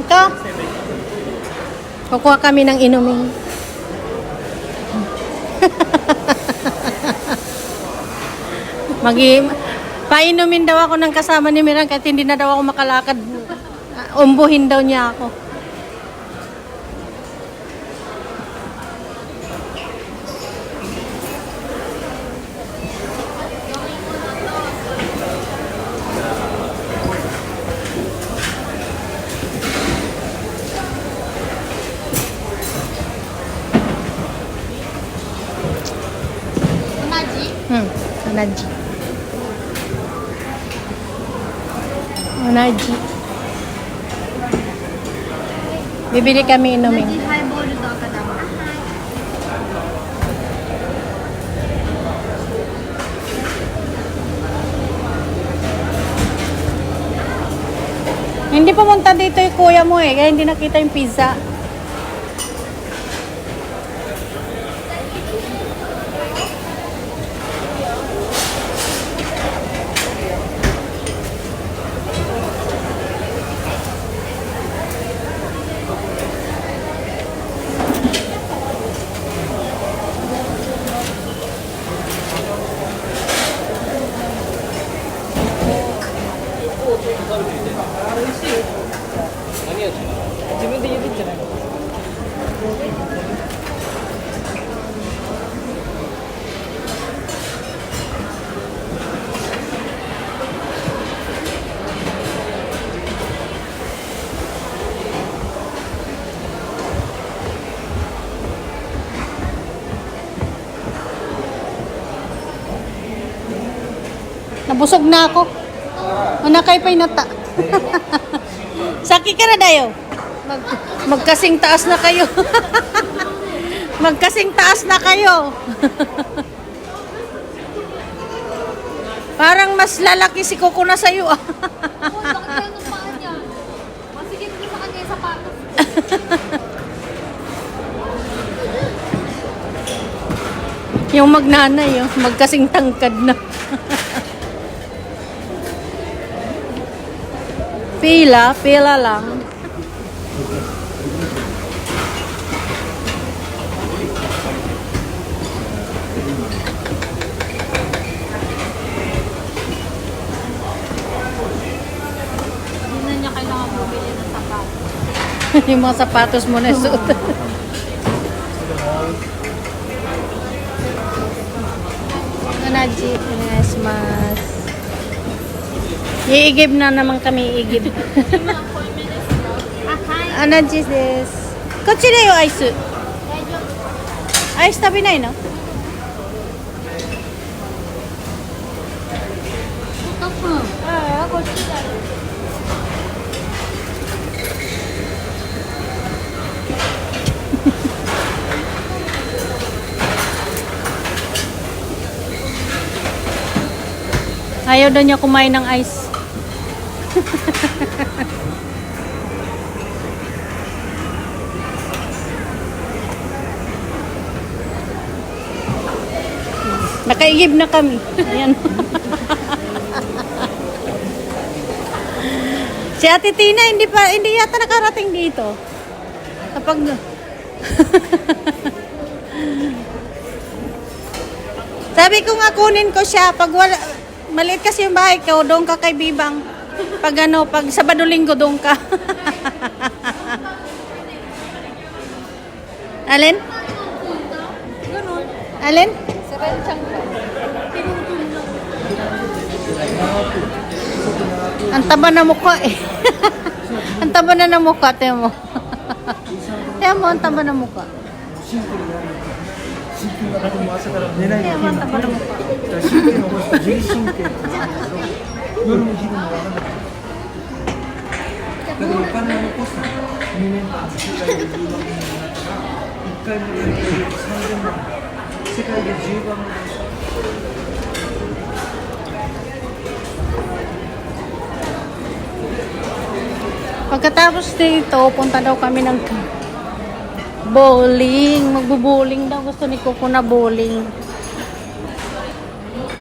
Ito. Kukuha kami ng inumin. Painumin daw ako ng kasama ni Mirang kahit hindi na daw ako makalakad. Umbuhin daw niya ako. Onaji. Onaji. Bibili kami inumin. Hindi pumunta dito yung kuya mo eh, kaya hindi nakita yung pizza. Nabusog na ako. Manakay pa'y nata. Saki ka na dayo. Magkasing taas na kayo. Magkasing taas na kayo. Parang mas lalaki si Coco na sa'yo. Bakit yan ang paa niya? Masigit ko sa kanya yung sapatos. Yung magnanay, yung magkasing tangkad na. Pila lang. Hindi na niya kailangan bumili ng sapatos. Yung mga sapatos mo na suot. Onaji, mas. Iigib na naman kami, iigib. Onaji desu. Kochira yo, ice. Ice tabi nai no? Ayaw daw niya kumain ng ice. Nakaigib na kami. Ayan. Si Ate Tina hindi yata nakarating dito. Kapag sabi ko nga kunin ko siya pag wala, maliit kasi yung bahay ko, doon ka kay Bibang. Pag Sabado Linggo doon ka. Alin? Ganun. Alin? Sa Renchang ba? Ang taba na mukha eh. Ang taba na ng mukha, tiyan mo. Tiyan mo, ang taba na mukha. Tiyan mo, ang taba na mukha. 夜も昼もわからなかった。だからお金を残すの2年間世界で10番目になったら1回目で3000万世界で10番目になった。 Pagkatapos dito, punta daw kami ng bowling. Magbo-bowling daw. Gusto ni Coco na bowling.